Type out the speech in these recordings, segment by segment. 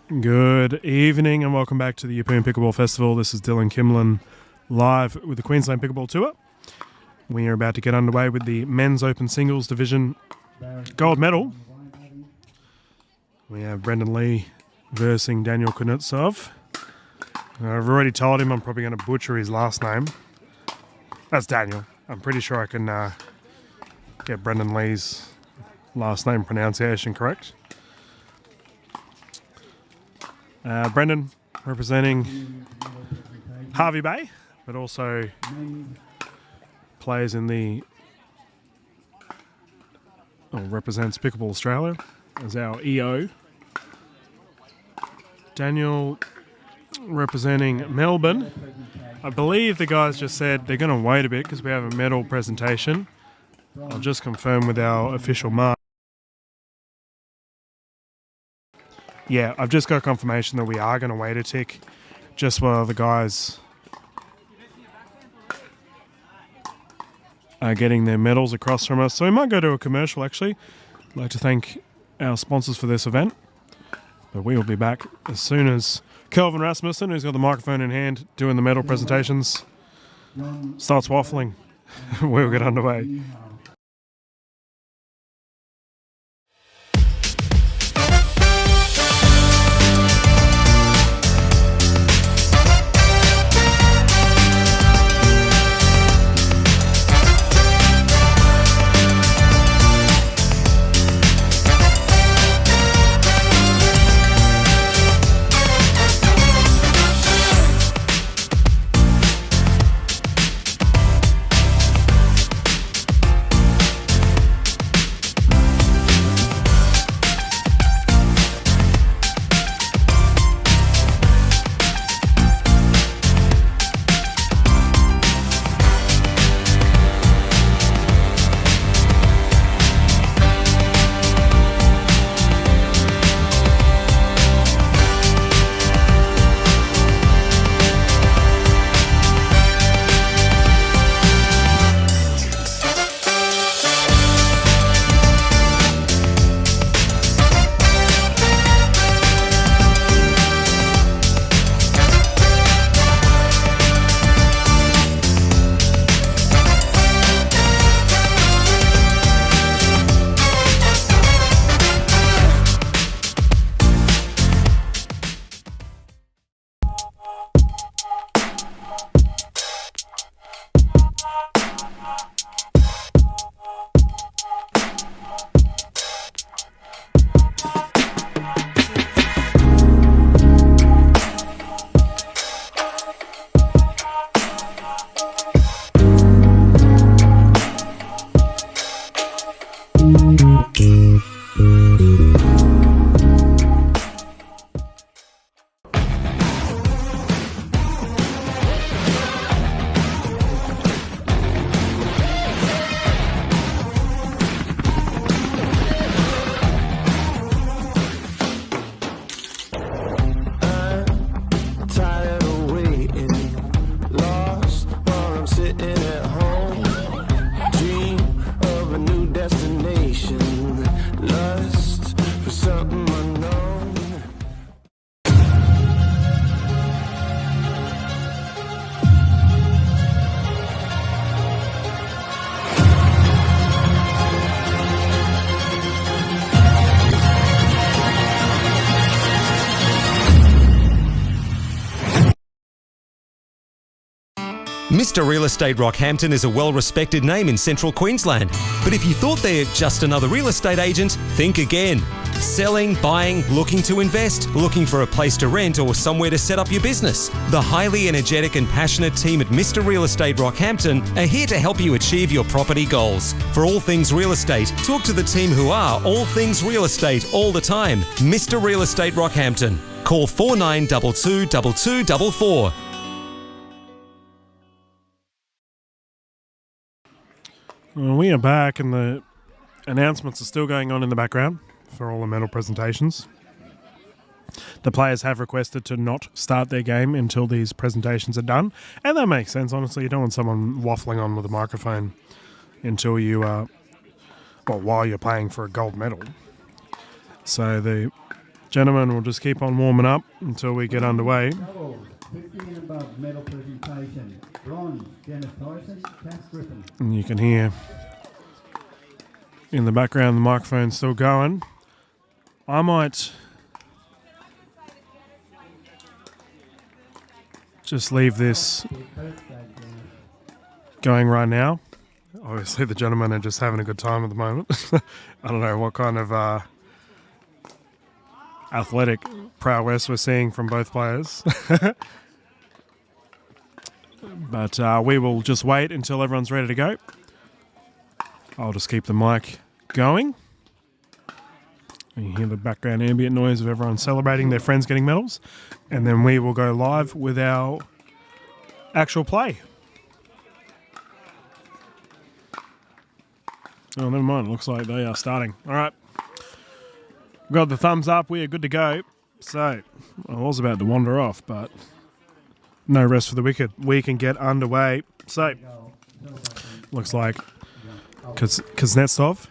Good evening and welcome back to the Yeppoon Pickleball Festival. This is Dylan Kimlin live with the Queensland Pickleball Tour. We are about to get underway with the Men's Open Singles Division gold medal. We have Brendan Lee versing Daniel Kuznetsov. I've already told him I'm probably going to butcher his last name. That's Daniel. I'm pretty sure I can get Brendan Lee's last name pronunciation correct. Brendan representing Hervey Bay, but also plays in the, represents Pickleball Australia as our EO. Daniel representing Melbourne. I believe the guys just said they're going to wait a bit because we have a medal presentation. I'll just confirm with our official mark. Yeah, I've just got confirmation that we are going to wait a tick just while the guys are getting their medals across from us. So we might go to a commercial actually. I'd like to thank our sponsors for this event. But we will be back as soon as Kelvin Rasmussen, who's got the microphone in hand, doing the medal presentations, starts waffling. We'll get underway. Mr. Real Estate Rockhampton is a well-respected name in central Queensland. But if you thought they're just another real estate agent, think again. Selling, buying, looking to invest, looking for a place to rent or somewhere to set up your business. The highly energetic and passionate team at Mr. Real Estate Rockhampton are here to help you achieve your property goals. For all things real estate, talk to the team who are all things real estate all the time. Mr. Real Estate Rockhampton. Call 4922 2244. Well, we are back and the announcements are still going on in the background for all the medal presentations. The players have requested to not start their game until these presentations are done. And that makes sense, honestly. You don't want someone waffling on with a microphone until you while you're playing for a gold medal. So the Gentlemen, we'll just keep on warming up until we get underway. Doubles, 50 and above medal presentation. Bronze, Dennis Tyson, Cass Griffin. And you can hear in the background the microphone's still going. I might just leave this going right now. Obviously the gentlemen are just having a good time at the moment. I don't know what kind of athletic prowess we're seeing from both players. But we will just wait until everyone's ready to go. I'll just keep the mic going. You hear the background ambient noise of everyone celebrating their friends getting medals. And then we will go live with our actual play. Oh, never mind. It looks like they are starting. All right. We've got the thumbs up. We are good to go. So, I was about to wander off, but no rest for the wicked. We can get underway. So, looks like Kuznetsov.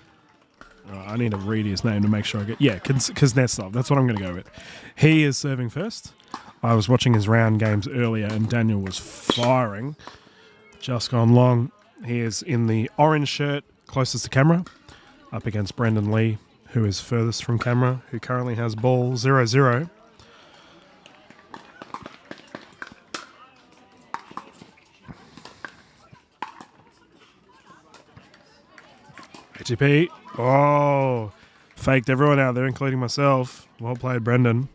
I need to read his name to make sure I get... Yeah, Kuznetsov. That's what I'm going to go with. He is serving first. I was watching his round games earlier and Daniel was firing. Just gone long. He is in the orange shirt, closest to camera, up against Brendan Lee, who is furthest from camera, who currently has ball 0-0. ATP. Oh, faked everyone out there, including myself. Well played, Brendan.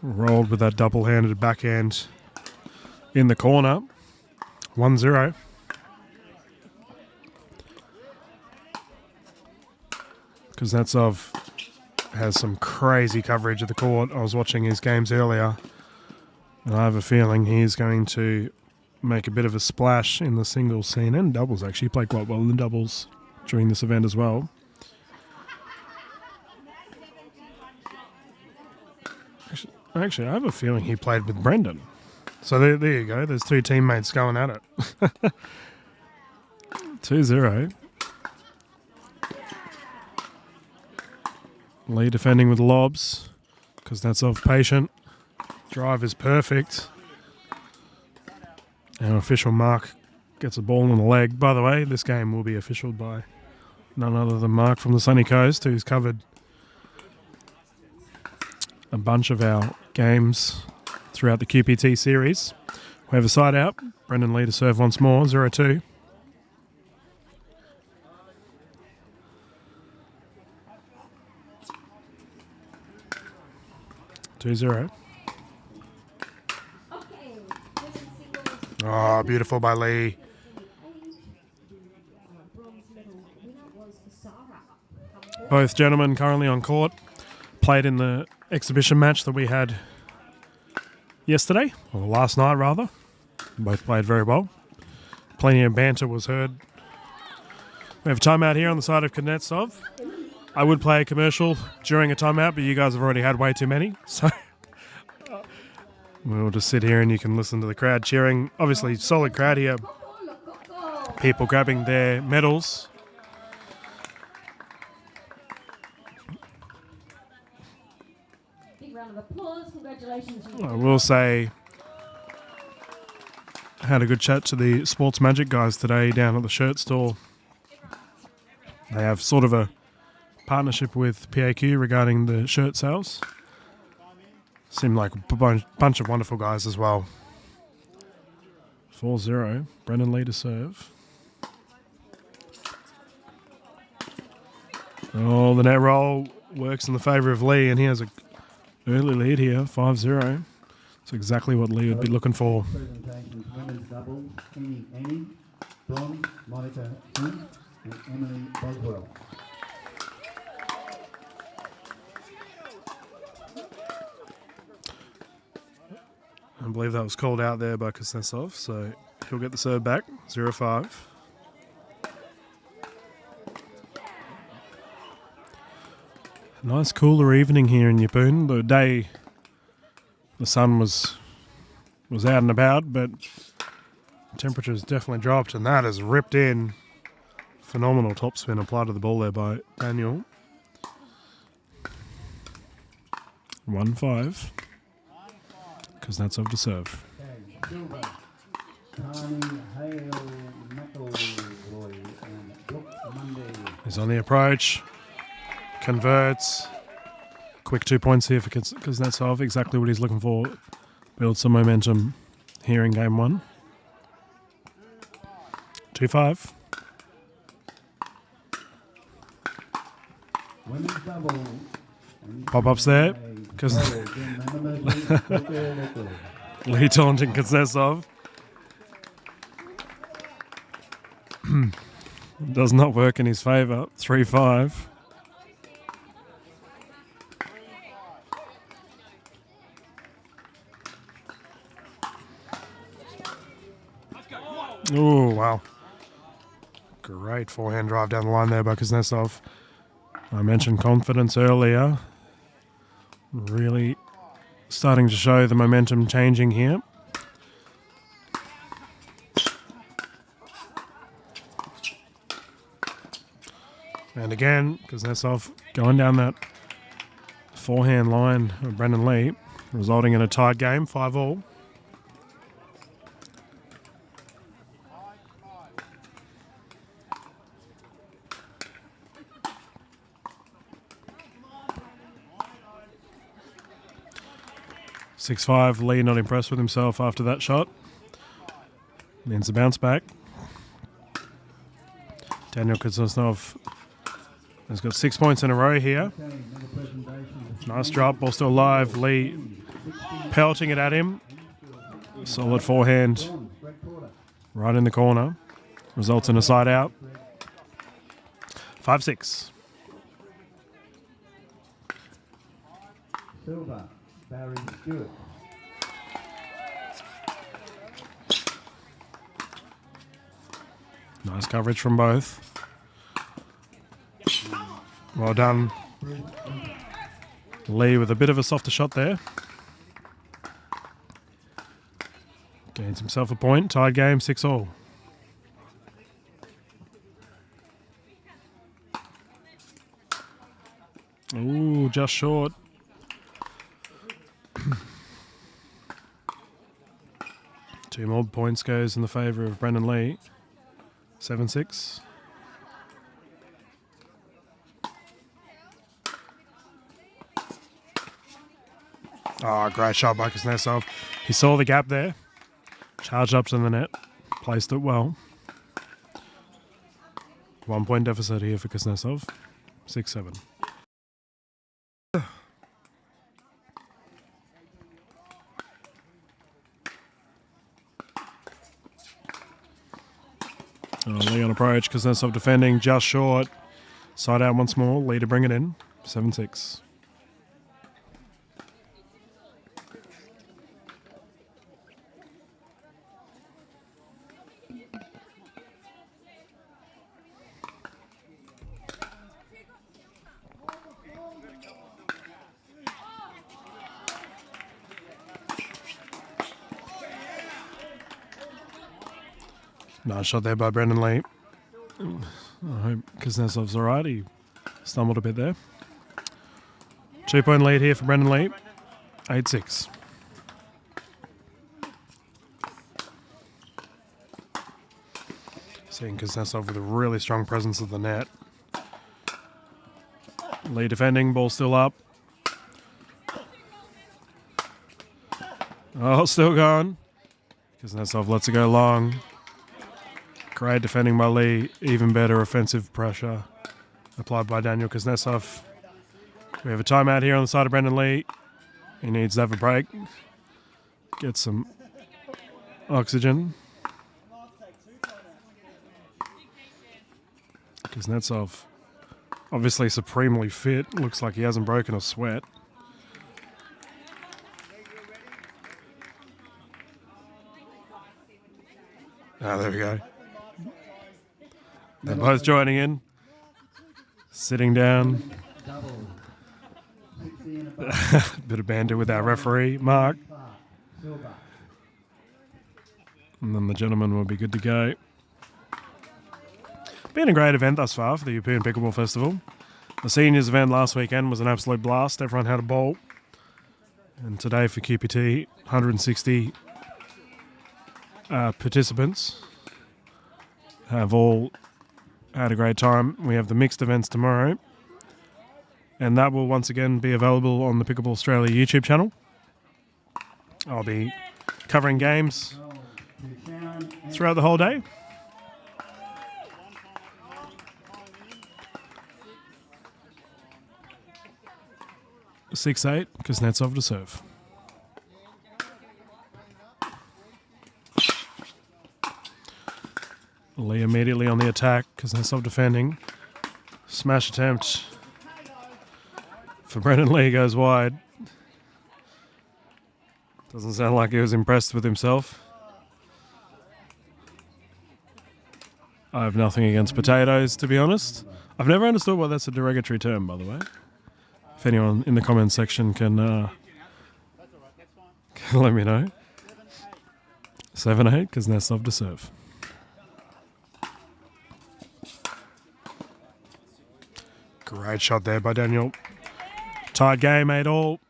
Rolled with that double-handed backhand in the corner. 1-0. Kuznetsov has some crazy coverage of the court. I was watching his games earlier, and I have a feeling he's going to make a bit of a splash in the singles scene and doubles, actually. He played quite well in the doubles during this event as well. Actually, I have a feeling he played with Brendan. So there you go. There's two teammates going at it. 2-0. Lee defending with lobs. Kuznetsov patient. Drive is perfect. Our official Mark gets a ball in the leg. By the way, this game will be officialed by none other than Mark from the sunny coast, who's covered a bunch of our games throughout the QPT series. We have a side out. Brendan Lee to serve once more. 0-2. Oh, beautiful by Lee. Both gentlemen currently on court. Played in the exhibition match that we had yesterday, or last night rather. Both played very well. Plenty of banter was heard. We have a timeout here on the side of Kuznetsov. I would play a commercial during a timeout, but you guys have already had way too many, so we'll just sit here and you can listen to the crowd cheering. Obviously, solid crowd here. People grabbing their medals. Big round of applause. Congratulations. I will say, I had a good chat to the Sports Magic guys today down at the shirt store. They have sort of a partnership with PAQ regarding the shirt sales. Seemed like a bunch of wonderful guys as well. 4-0. Brendan Lee to serve. Oh, the net roll works in the favour of Lee, and he has an early lead here, 5-0. That's exactly what Lee would be looking for. Presentations, women's doubles, Annie, bronze, Monica Hunt, and Emily Boswell. I believe that was called out there by Kuznetsov, so he'll get the serve back, 0-5. Nice cooler evening here in Yeppoon. The day, the sun was out and about, but temperature's definitely dropped, and that has ripped in. Phenomenal topspin applied to the ball there by Daniel. 1-5. Kuznetsov to serve. Okay, silver. Carney, Hale, McElroy, and Brooke Monday. He's on the approach. Converts. Quick 2 points here for Kuznetsov. Exactly what he's looking for. Build some momentum here in game 1. 2-5. Women's double. Pop-ups there. Lee taunting Kuznetsov. Does not work in his favour. 3-5. Oh, wow. Great forehand drive down the line there by Kuznetsov. I mentioned confidence earlier. Really starting to show the momentum changing here. And again, Kuznetsov going down that forehand line of Brendan Lee, resulting in a tied game, 5-all. Lee not impressed with himself after that shot. Needs a bounce back. Daniel Kuznetsov has got 6 points in a row here. Nice drop, ball still alive. Lee pelting it at him. Solid forehand right in the corner. Results in a side out. 5-6. Silver, Barry Stewart. Nice coverage from both. Well done. Lee with a bit of a softer shot there. Gains himself a point. Tied game, 6-all. Ooh, just short. Two more points goes in the favour of Brendan Lee. 7-6. Oh, great shot by Kuznetsov. He saw the gap there. Charged up to the net. Placed it well. 1 point deficit here for Kuznetsov. 6-7. Lee on approach. Kuznetsov defending just short. Side out once more. Lee to bring it in. 7-6. Nice shot there by Brendan Lee. I hope Kuznetsov's all right. He stumbled a bit there. 2 point lead here for Brendan Lee. 8-6. Seeing Kuznetsov with a really strong presence of the net. Lee defending, ball still up. Oh, still going. Kuznetsov lets it go long. Great defending by Lee. Even better offensive pressure applied by Daniel Kuznetsov. We have a timeout here on the side of Brendan Lee. He needs to have a break. Get some oxygen. Kuznetsov, obviously supremely fit. Looks like he hasn't broken a sweat. Ah, there we go. They're both joining in. Sitting down. Bit of banter with our referee, Mark. And then the gentleman will be good to go. Been a great event thus far for the European Pickleball Festival. The seniors event last weekend was an absolute blast. Everyone had a ball. And today for QPT, 160 participants have all had a great time. We have the mixed events tomorrow, and that will once again be available on the Pickleball Australia YouTube channel. I'll be covering games throughout the whole day. Six-eight, Kuznetsov to serve. Lee immediately on the attack, Kuznetsov defending. Smash attempt for Brendan Lee goes wide. Doesn't sound like he was impressed with himself. I have nothing against potatoes, to be honest. I've never understood why that's a derogatory term, by the way. If anyone in the comments section can let me know. 7-8, Kuznetsov to serve. Great shot there by Daniel. Tied game, 8-all.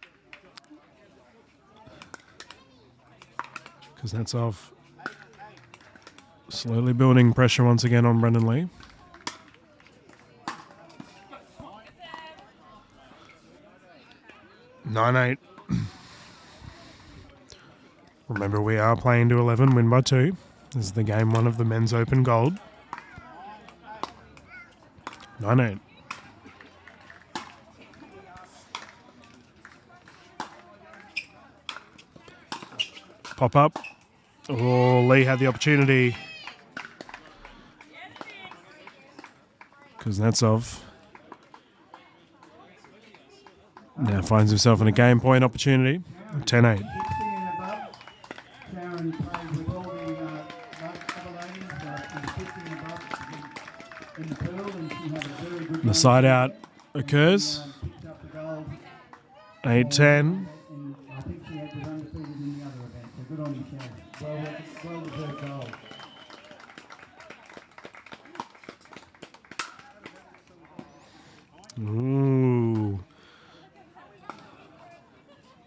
Kuznetsov slowly building pressure once again on Brendan Lee. (9-8). Remember, we are playing to 11, win by 2. This is the game 1 of the Men's Open Gold. 9-8. Pop up. Oh, Lee had the opportunity. Kuznetsov now finds himself in a game point opportunity. 10-8. 60 and above. Sharon plays with all the other ladies in 50 and above in the pool, and she had a very good The side out occurs. picked up the gold. 8-10. And I think she was undefeated in the other event, so good on you, Sharon. Well deserved goal. Ooh.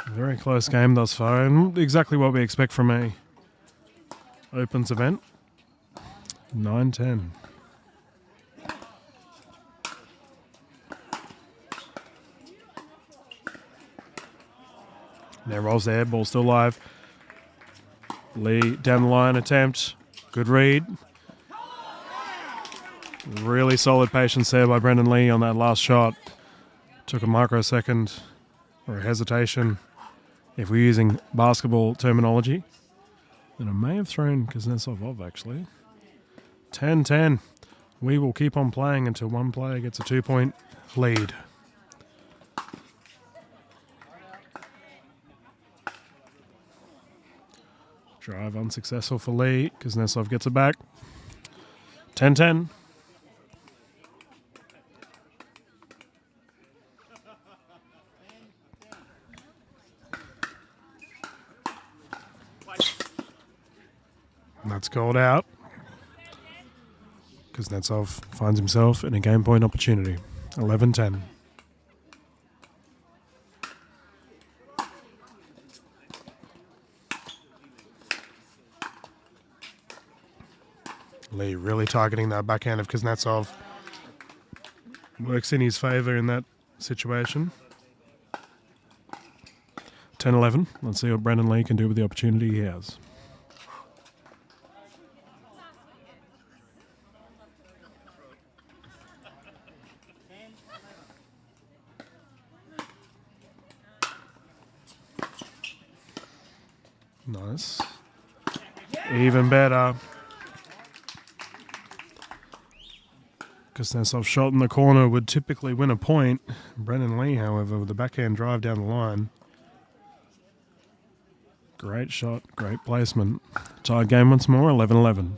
Very close game thus far, and exactly what we expect from a Opens event. 9-10. There rolls there, ball still live. Lee down the line attempt. Good read. Really solid patience there by Brendan Lee on that last shot. Took a microsecond or a hesitation, if we're using basketball terminology. And it may have thrown Kuznetsov off, actually. 10-10. We will keep on playing until one player gets a 2-point lead. Drive unsuccessful for Lee. Kuznetsov gets it back. 10-10. That's called out. Kuznetsov finds himself in a game point opportunity. 11-10. Lee really targeting that backhand of Kuznetsov. Works in his favour in that situation. 10-11. Let's see what Brendan Lee can do with the opportunity he has. Nice. Even better. Kuznetsov's shot in the corner would typically win a point. Brendan Lee, however, with the backhand drive down the line. Great shot, great placement. Tied game once more, 11-11.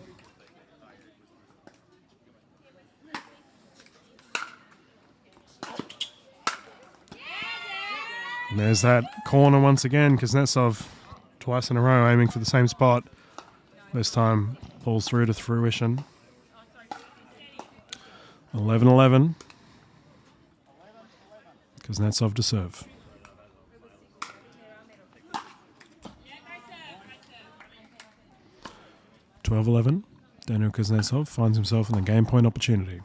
And there's that corner once again. Kuznetsov twice in a row aiming for the same spot. This time falls through to fruition. 11-11. Kuznetsov to serve. 12-11. Daniel Kuznetsov finds himself in the game point opportunity.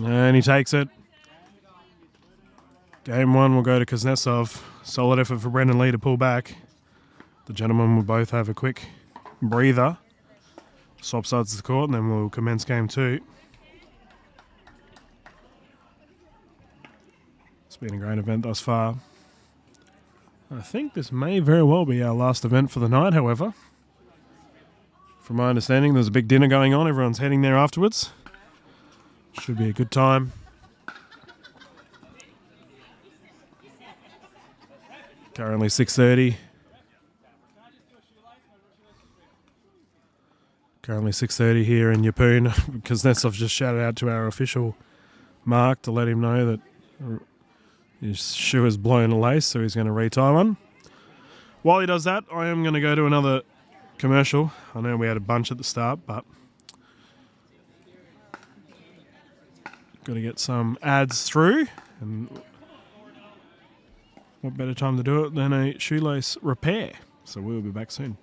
And he takes it. Game 1 will go to Kuznetsov. Solid effort for Brendan Lee to pull back. The gentlemen will both have a quick breather. Swap sides of the court, and then we'll commence game 2. It's been a great event thus far. I think this may very well be our last event for the night, however. From my understanding, there's a big dinner going on. Everyone's heading there afterwards. Should be a good time. Currently 6:30. Currently 6:30 here in Yeppoon. Kuznetsov just shouted out to our official Mark to let him know that his shoe has blown a lace, so he's going to retie one. While he does that, I am going to go to another commercial. I know we had a bunch at the start, but got to get some ads through. And what better time to do it than a shoelace repair? So we'll be back soon.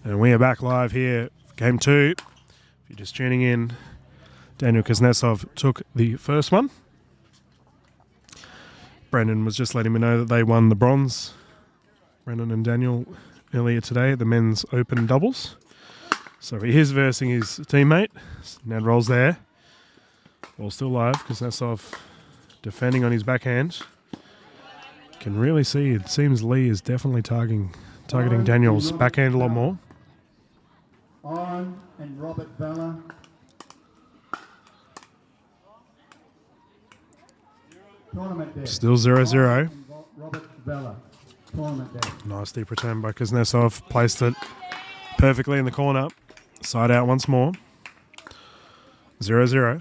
And we are back live here, game 2. If you're just tuning in, Daniel Kuznetsov took the first one. Brendan was just letting me know that they won the bronze. Brendan and Daniel earlier today, the men's open doubles. So he is versing his teammate. Ned rolls there. Ball still live. Kuznetsov defending on his backhand. Can really see, it seems Lee is definitely targeting Daniel's backhand a lot more. Oren and Robert Vella. Tournament day. Still 0-0. Robert Vella. Tournament day. Nice deep return by Kuznetsov. Placed it perfectly in the corner. Side out once more. 0-0.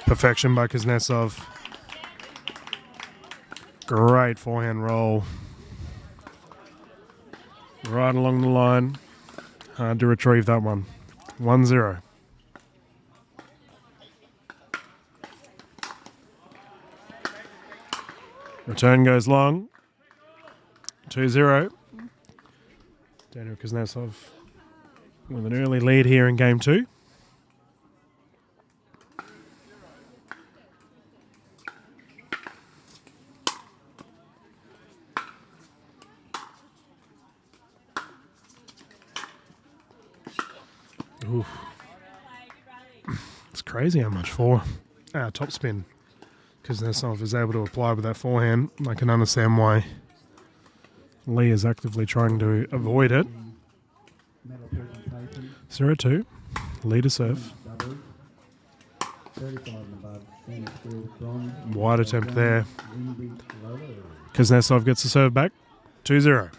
Perfection by Kuznetsov. Great forehand roll. Right along the line. Hard to retrieve that one. 1-0. Return goes long. 2-0. Daniel Kuznetsov with an early lead here in game 2. Oof. It's crazy how much topspin Kuznetsov is able to apply with that forehand. I can understand why Lee is actively trying to avoid it. 0-2. Lead to serve. Wide attempt there. Kuznetsov gets the serve back. 2-0.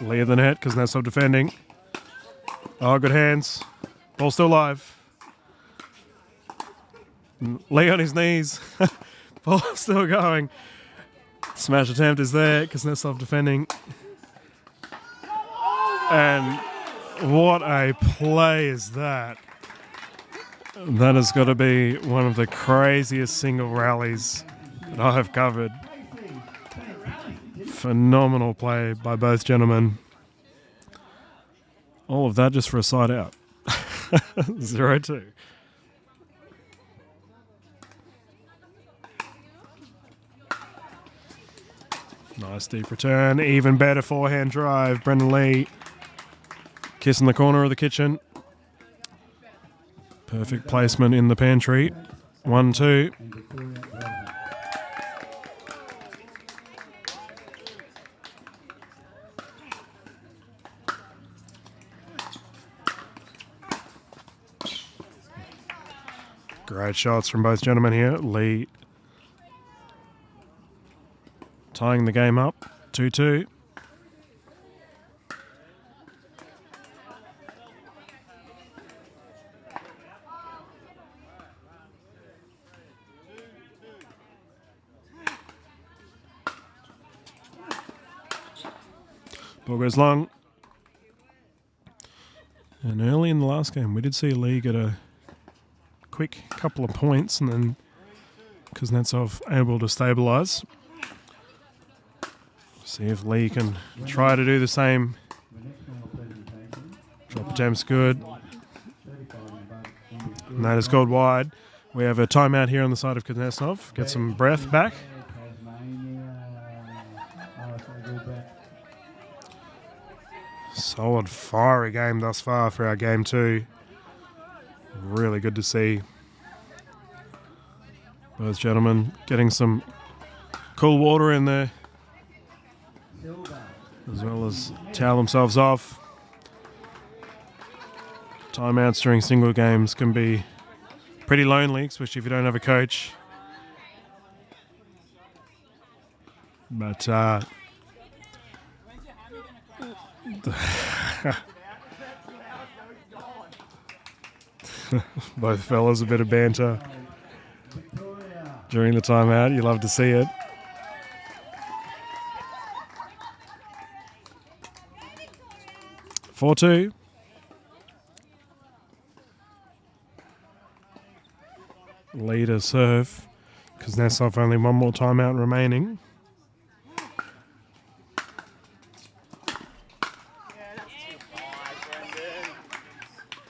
Lee of the net, Kuznetsov defending. Oh, good hands. Ball still live. Lee on his knees. Ball still going. Smash attempt is there. Kuznetsov defending. And what a play is that? That has got to be one of the craziest single rallies that I have covered. Phenomenal play by both gentlemen. All of that just for a side out. 0-2. Nice deep return. Even better forehand drive. Brendan Lee kissing the corner of the kitchen. Perfect placement in the pantry. 1-2. Great shots from both gentlemen here. Lee tying the game up. 2-2. Ball goes long. And early in the last game, we did see Lee get a quick couple of points, and then Kuznetsov able to stabilise. See if Lee can try to do the same. Drop attempt's good. And that is called wide. We have a timeout here on the side of Kuznetsov. Get some breath back. Solid, fiery game thus far for our game 2. Really good to see both gentlemen getting some cool water in there, as well as towel themselves off. Timeouts during single games can be pretty lonely, especially if you don't have a coach. But both fellas, a bit of banter during the timeout. You love to see it. (4-2). Leader serve. Kuznetsov only one more timeout remaining.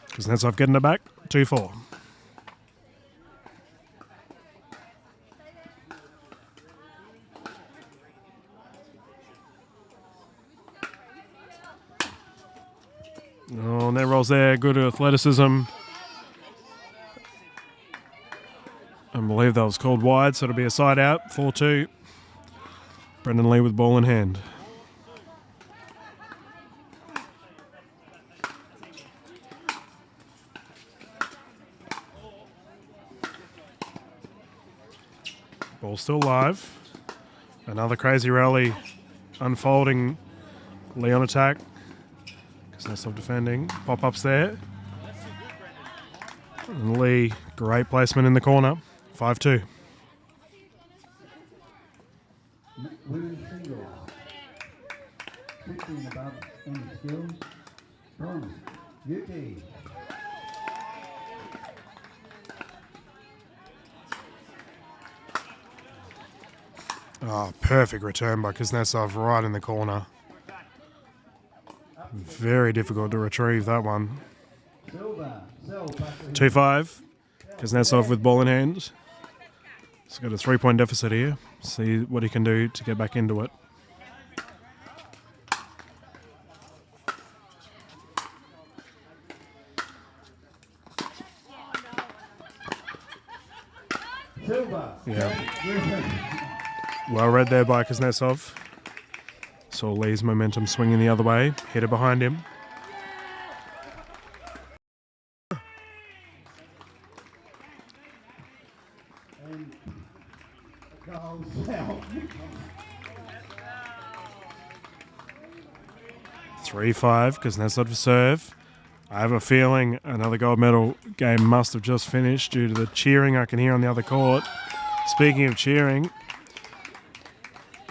Kuznetsov getting it back. 2-4. Oh, net rolls there. Good athleticism. I believe that was called wide, so it'll be a side out. 4-2. Brendan Lee with ball in hand. Ball still live. Another crazy rally unfolding. Lee on attack. Kuznetsov defending. Pop-ups there. And Lee, great placement in the corner. 5-2. Women's single. 16 above any skills. Bronze. Yuki. Oh, perfect return by Kuznetsov right in the corner. Very difficult to retrieve that one. 2-5. Kuznetsov with ball in hand. He's got a 3-point deficit here. See what he can do to get back into it. Yeah. Well read there by Kuznetsov. Saw Lee's momentum swinging the other way. Hit it behind him. 3-5, Kuznetsov to serve. I have a feeling another gold medal game must have just finished due to the cheering I can hear on the other court. Speaking of cheering,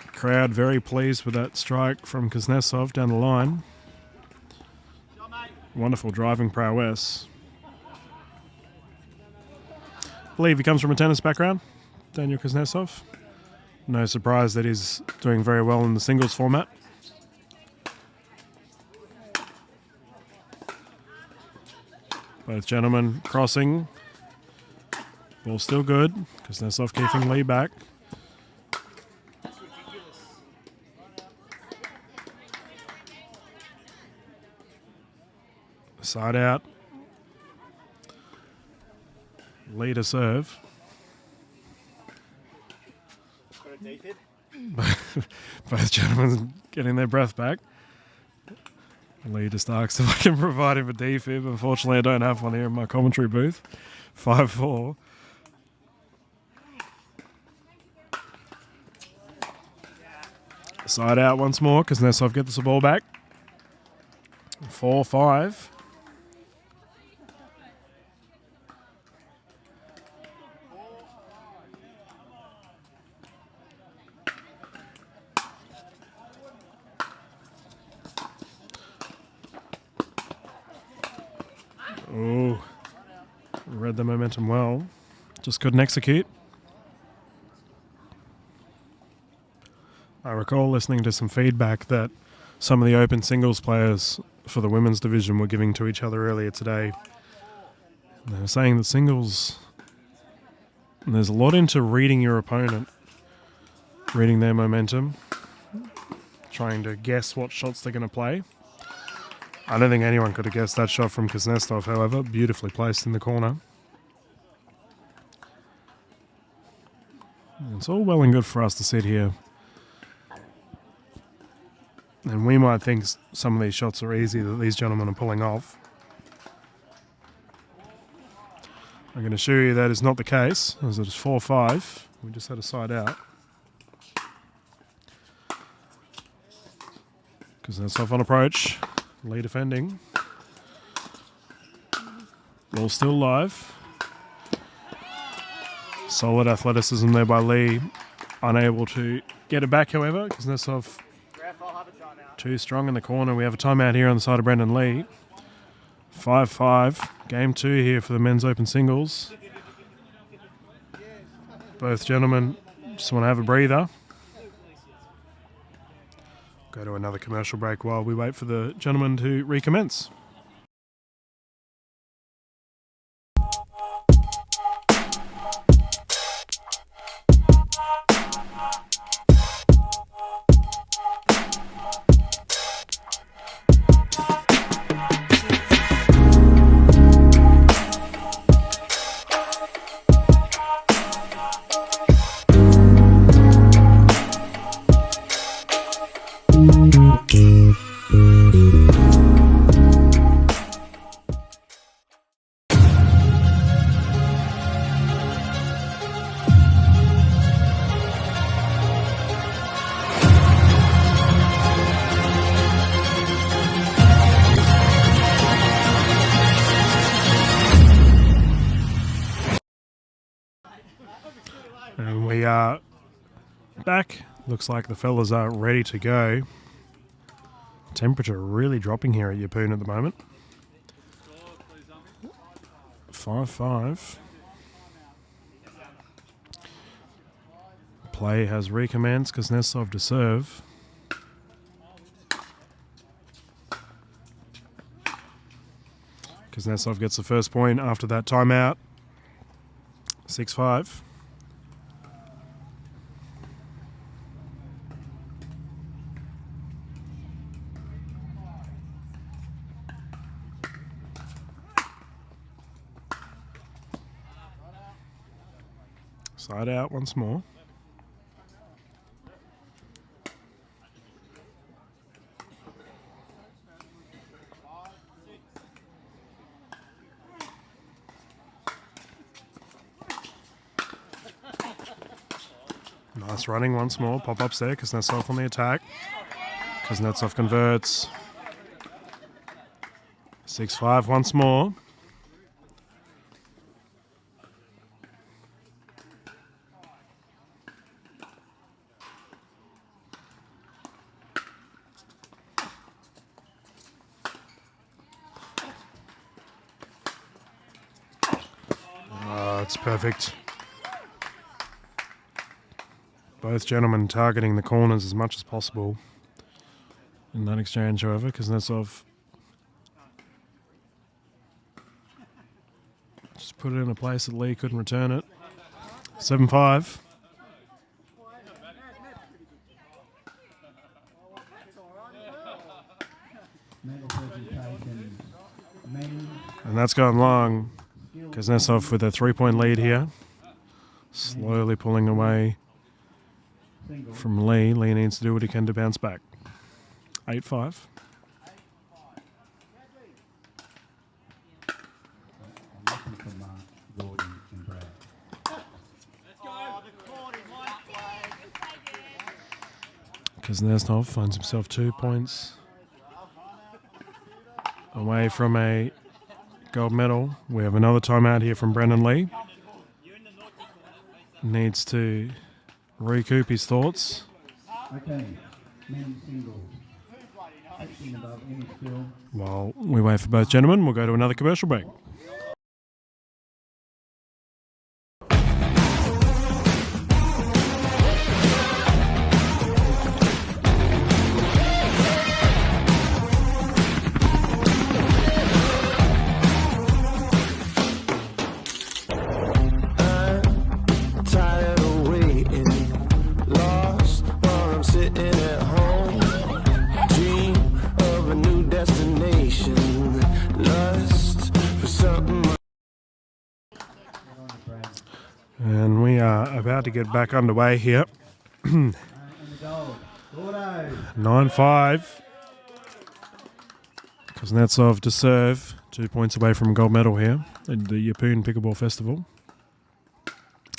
crowd very pleased with that strike from Kuznetsov down the line. Wonderful driving prowess. I believe he comes from a tennis background, Daniel Kuznetsov. No surprise that he's doing very well in the singles format. Both gentlemen crossing. Ball still good. Kuznetsov keeping Lee back. Side out. Lee to serve. Both gentlemen getting their breath back. Lee just asks if I can provide him a defib. Unfortunately, I don't have one here in my commentary booth. 5-4. Side out once more. Kuznetsov gets the ball back. 4-5. Oh, read the momentum well. Just couldn't execute. I recall listening to some feedback that some of the open singles players for the women's division were giving to each other earlier today. And they were saying that singles, there's a lot into reading your opponent, reading their momentum, trying to guess what shots they're going to play. I don't think anyone could have guessed that shot from Kuznetsov, however, beautifully placed in the corner. And it's all well and good for us to sit here. And we might think some of these shots are easy that these gentlemen are pulling off. I'm going to assure you that is not the case, as it is 4-5. We just had a side out. Kuznetsov on approach. Lee defending. Ball still live. Solid athleticism there by Lee. Unable to get it back, however. Kuznetsov too strong in the corner. We have a timeout here on the side of Brendan Lee. 5-5. Game 2 here for the men's open singles. Both gentlemen just want to have a breather. Go to another commercial break while we wait for the gentlemen to recommence. And we are back. Looks like the fellas are ready to go. Temperature really dropping here at Yeppoon at the moment. 5-5. Play has recommenced. Kuznetsov to serve. Kuznetsov gets the first point after that timeout. 6-5. Side out once more. Nice running once more. Pop-ups there. Kuznetsov on the attack. Kuznetsov converts. 6-5 once more. It's perfect. Both gentlemen targeting the corners as much as possible in that exchange, however. Kuznetsov just put it in a place that Lee couldn't return it. 7-5. Medal presentation. Men. And that's gone long. Kuznetsov with a 3-point lead here. Slowly pulling away Single. from Lee. Lee needs to do what he can to bounce back. 8-5. I'm looking for Mark, Gordon and Brad. Kuznetsov finds himself 2 points away from a gold medal. We have another timeout here from Brendan Lee. Needs to recoup his thoughts. Okay, men singles. 16 above any skill. While we wait for both gentlemen, we'll go to another commercial break. Tired of waiting, lost while I'm sitting at home. Dream of a new destination, lust for something. And we are about to get back underway here. And the gold. Gordo. 9-5. Kuznetsov to serve. 2 points away from gold medal here at the Yeppoon Pickleball Festival.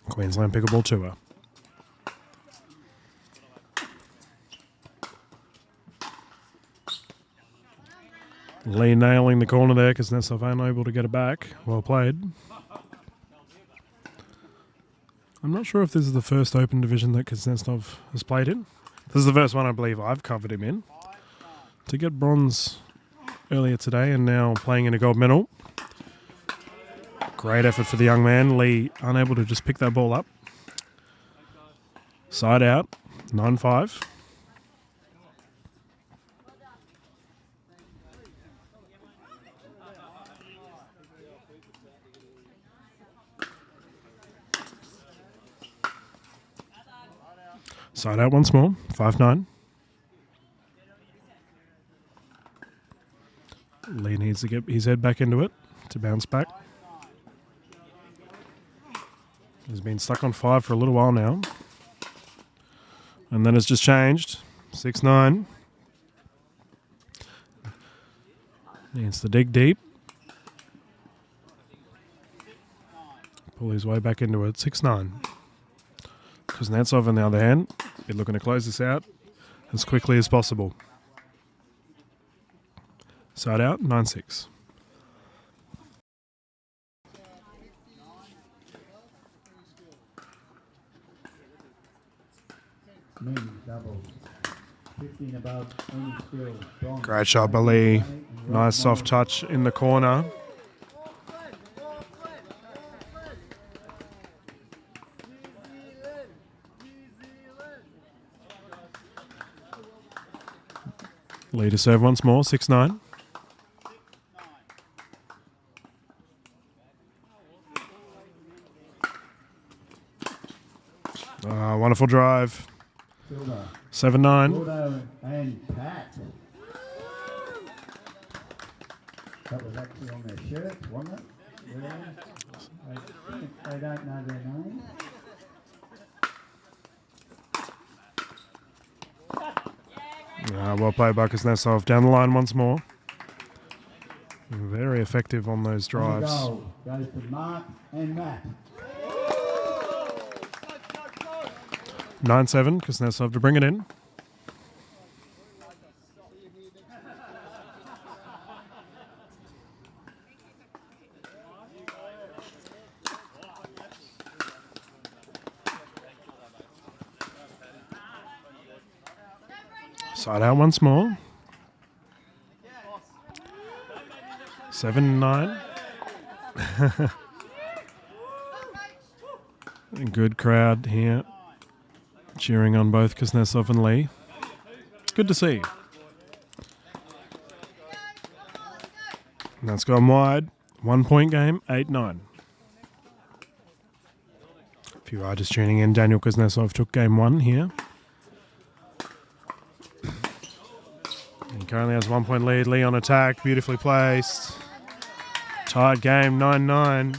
Queensland Pickleball Tour. Lee nailing the corner there. Kuznetsov unable to get it back. Well played. I'm not sure if this is the first Open division that Kuznetsov has played in. This is the first one I believe I've covered him in. To get bronze earlier today and now playing in a gold medal. Great effort for the young man. Lee unable to just pick that ball up. Side out. 9-5. Side out once more. 5-9. Lee needs to get his head back into it to bounce back. He's been stuck on 5 for a little while now. And then it's just changed. 6-9. Needs to dig deep. Pull his way back into it. 6-9. Kuznetsov, on the other hand, be looking to close this out as quickly as possible. Side out, 9-6. Men's doubles. 15 above any skill. Bronze. Great shot by Lee. Nice soft touch in the corner. Lee to serve once more, 6-9. Wonderful drive. Silver. 7-9. Gordo and Pat. That was actually on their shirt, wasn't it? Yeah. I think they don't know their name. Well played by Kuznetsov. Down the line once more. Very effective on those And the drives. goal goes to Mark and Matt. 9-7. Kuznetsov to bring it in. Side out once more. 7-9. A good crowd here cheering on both Kuznetsov and Lee. Good to see. And that's gone wide. 1 point game, 8-9. If you are just tuning in, Daniel Kuznetsov took game 1 here. He currently has 1 point lead. Lee on attack, beautifully placed. Tied game, 9-9.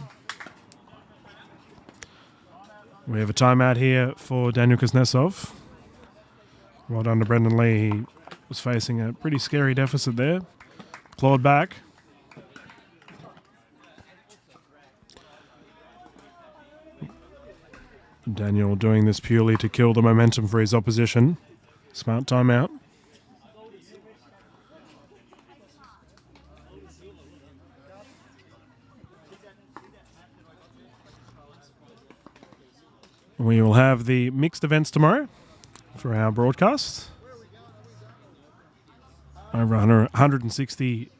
We have a timeout here for Daniel Kuznetsov. Well done to Brendan Lee. He was facing a pretty scary deficit there. Clawed back. Daniel doing this purely to kill the momentum for his opposition. Smart timeout. We will have the mixed events tomorrow for our broadcast. Over 160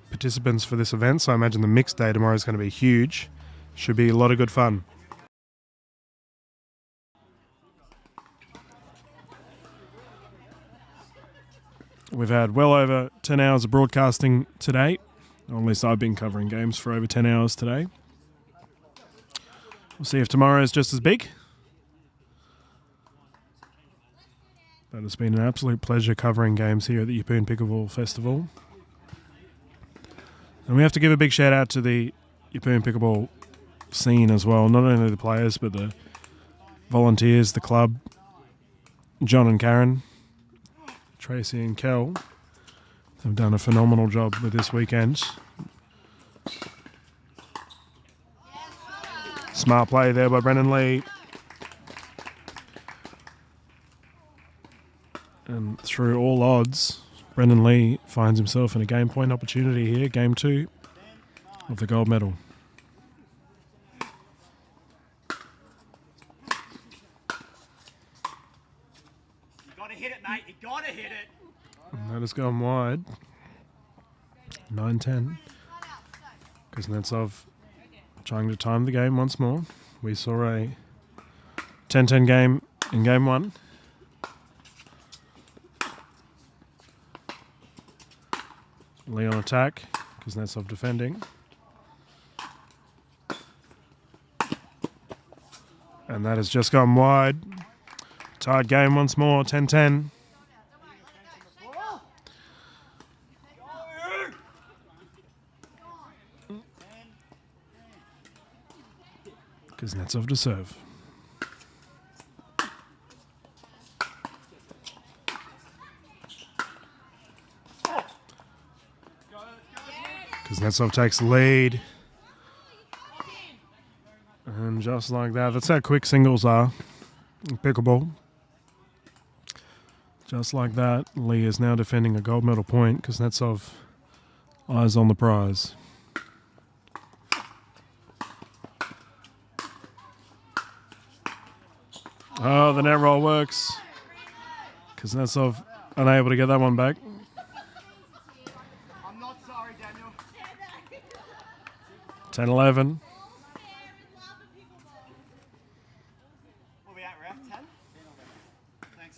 participants for this event, so I imagine the mixed day tomorrow is going to be huge. Should be a lot of good fun. We've had well over 10 hours of broadcasting today. Or at least I've been covering games for over 10 hours today. We'll see if tomorrow is just as big. But it's been an absolute pleasure covering games here at the Yeppoon Pickleball Festival. And we have to give a big shout out to the Yeppoon Pickleball scene as well. Not only the players, but the volunteers, the club, John and Karen, Tracy and Kel have done a phenomenal job with this weekend. Smart play there by Brendan Lee. And through all odds, Brendan Lee finds himself in a game point opportunity here, game 2 of the gold medal. You gotta hit it, mate. You gotta hit it. And that has gone wide. 9-10. Kuznetsov trying to time the game once more. We saw a 10-10 game in game 1. Lee on attack, Kuznetsov defending. And that has just gone wide. Tied game once more, 10-10. Kuznetsov to serve. Kuznetsov takes the lead. And just like that, that's how quick singles are in pickleball. Just like that, Lee is now defending a gold medal point. Kuznetsov eyes on the prize. Oh, the net roll works. Kuznetsov unable to get that one back. I'm not sorry, Daniel. 10-11. Where we at, ref? 10? Thanks.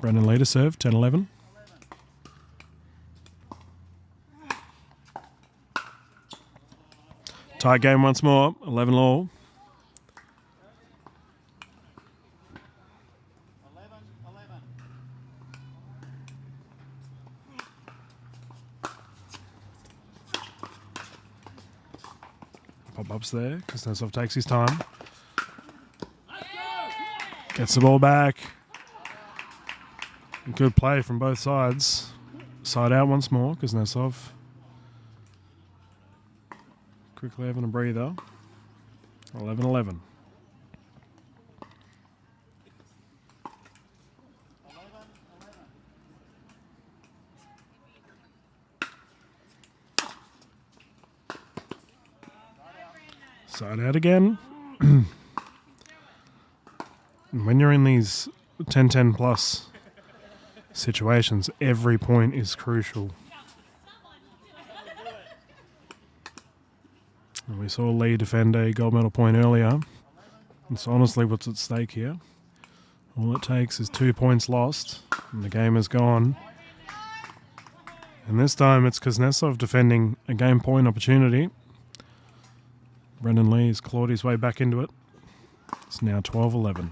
Brendan Lee to serve, 10-11. Tie game once more, 11 all. 11. Pop-ups there. Kuznetsov takes his time. Gets the ball back. Good play from both sides. Side out once more. Kuznetsov quickly having a breather. 11-11. Side out again. And when you're in these 10-10 plus situations, every point is crucial. And we saw Lee defend a gold medal point earlier. It's honestly what's at stake here. All it takes is 2 points lost, and the game is gone. And this time it's Kuznetsov defending a game point opportunity. Brendan Lee has clawed his way back into it. It's now 12-11.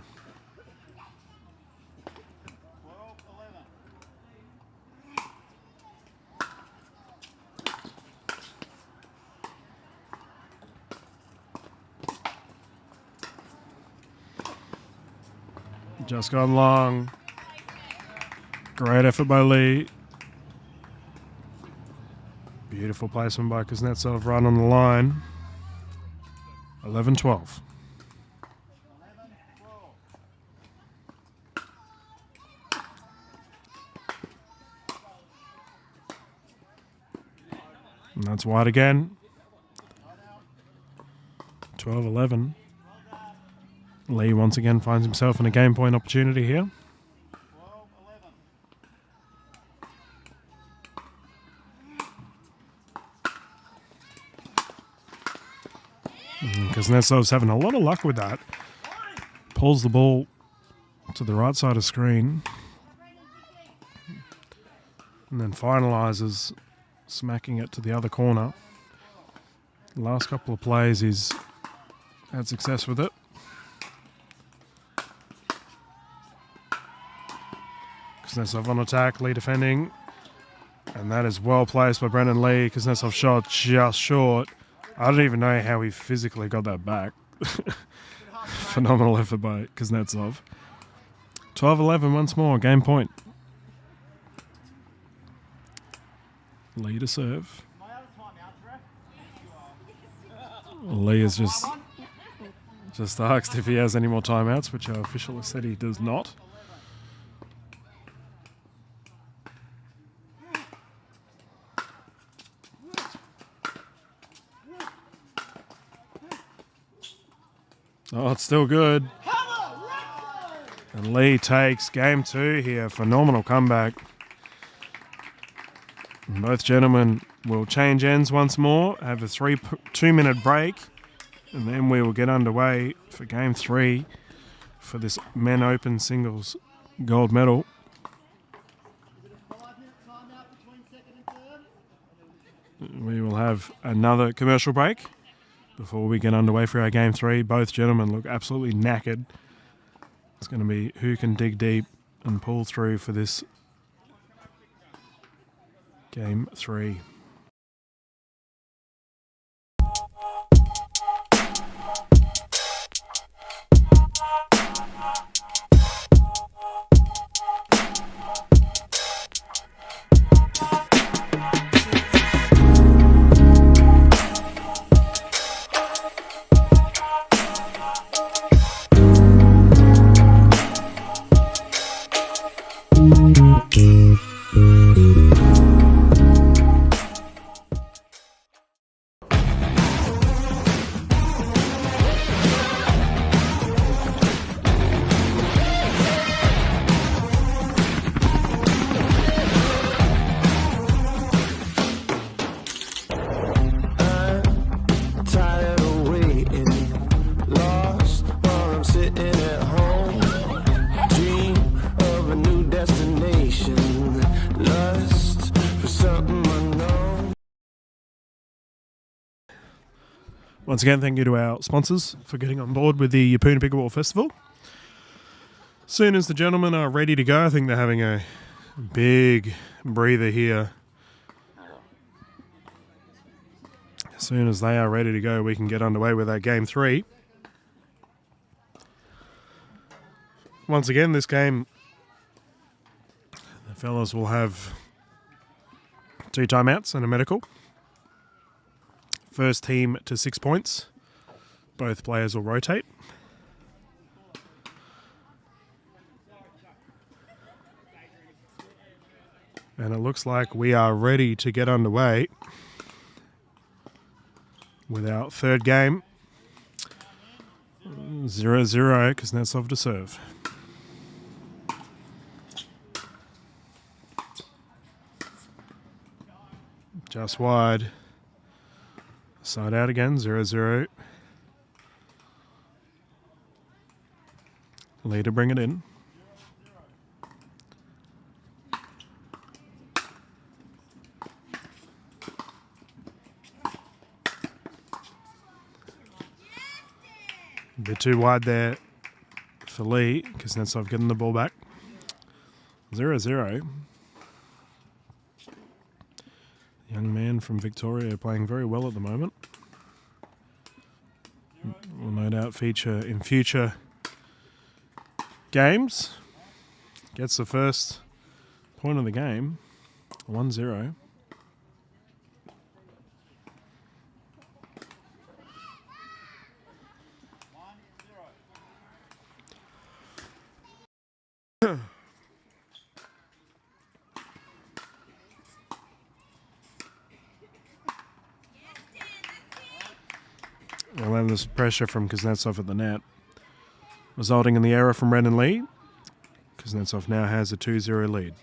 Just gone long. Great effort by Lee. Beautiful placement by Kuznetsov right on the line. 11-12. And that's wide again. 12-11. Lee once again finds himself in a game point opportunity here. Kuznetsov's having a lot of luck with that. Pulls the ball to the right side of screen. And then finalises smacking it to the other corner. The last couple of plays he's had success with it. Kuznetsov on attack, Lee defending. And that is well placed by Brendan Lee. Kuznetsov shot just short. I don't even know how he physically got that back. Phenomenal effort by Kuznetsov. 12-11 once more, game point. Lee to serve. Lee has just asked if he has any more timeouts, which our official has said he does not. Oh, it's still good. And Lee takes game 2 here. Phenomenal comeback. And both gentlemen will change ends once more, have a 2-minute break, and then we will get underway for game 3 for this Men Open Singles gold medal. We will have another commercial break before we get underway for our game 3. Both gentlemen look absolutely knackered. It's going to be who can dig deep and pull through for this game 3. Tired of waiting, lost while I'm sitting at home. Dream of a new destination, lust for something unknown. Once again, thank you to our sponsors for getting on board with the Yapuna Pickleball Festival. As soon as the gentlemen are ready to go, I think they're having a big breather here. As soon as they are ready to go, we can get underway with our game 3. Once again, this game, the fellas will have 2 timeouts and a medical. First team to 6 points. Both players will rotate. And it looks like we are ready to get underway with our third game. 0-0, Kuznetsov to serve. Just wide. Side out again, 0-0. Lee to bring it in. A bit too wide there for Lee. Kuznetsov getting the ball back. 0-0. Young man from Victoria playing very well at the moment. Will no doubt feature in future games. Gets the first point of the game. 1-0. Relentless pressure from Kuznetsov at the net, resulting in the error from Brendan Lee. Kuznetsov now has a 2-0 lead.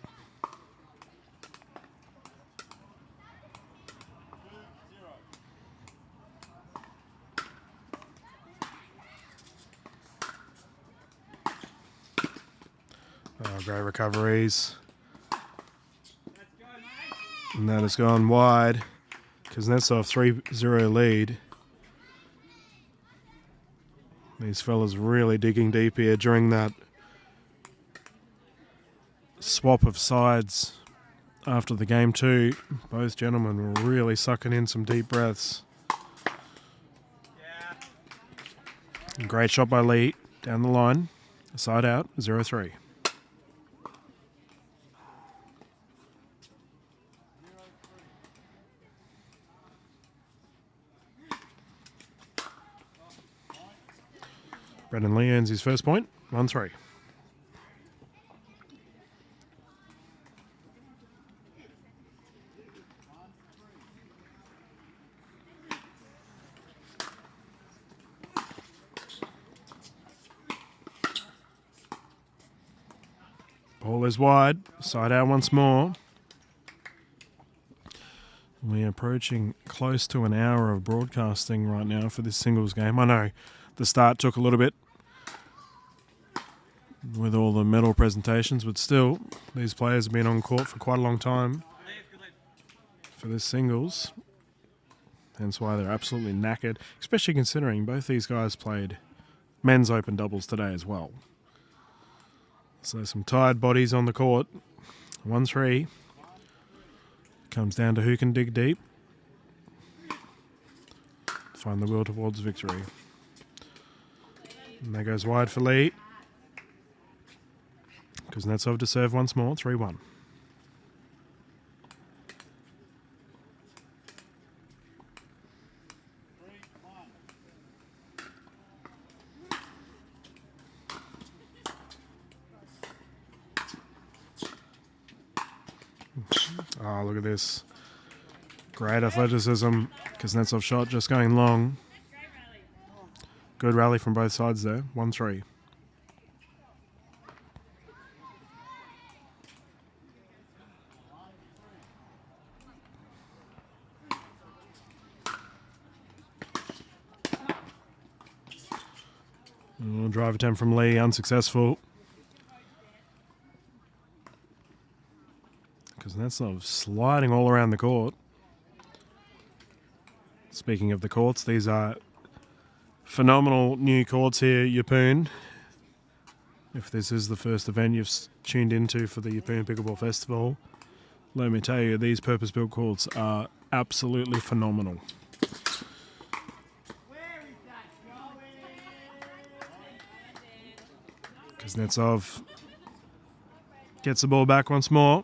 Oh, great recoveries. And that has gone wide. Kuznetsov 3-0 lead. These fellas really digging deep here during that swap of sides after the game too. Both gentlemen were really sucking in some deep breaths. Great shot by Lee down the line. Side out, 0-3. Brendan Lee earns his first point, 1-3. Ball is wide, side out once more. We're approaching close to an hour of broadcasting right now for this singles game. I know the start took a little bit with all the medal presentations, but still, these players have been on court for quite a long time for this singles. Hence why they're absolutely knackered, especially considering both these guys played men's open doubles today as well. So some tired bodies on the court. 1-3. Comes down to who can dig deep. Find the wheel towards victory. And that goes wide for Lee. Kuznetsov to serve once more, 3-1. Oh, look at this. Great athleticism. Kuznetsov shot just going long. Good rally from both sides there. 1-3. Drive attempt from Lee, unsuccessful. Kuznetsov sliding all around the court. Speaking of the courts, these are phenomenal new courts here at Yeppoon. If this is the first event you've tuned into for the Yeppoon Pickleball Festival, let me tell you, these purpose-built courts are absolutely phenomenal. Kuznetsov gets the ball back once more.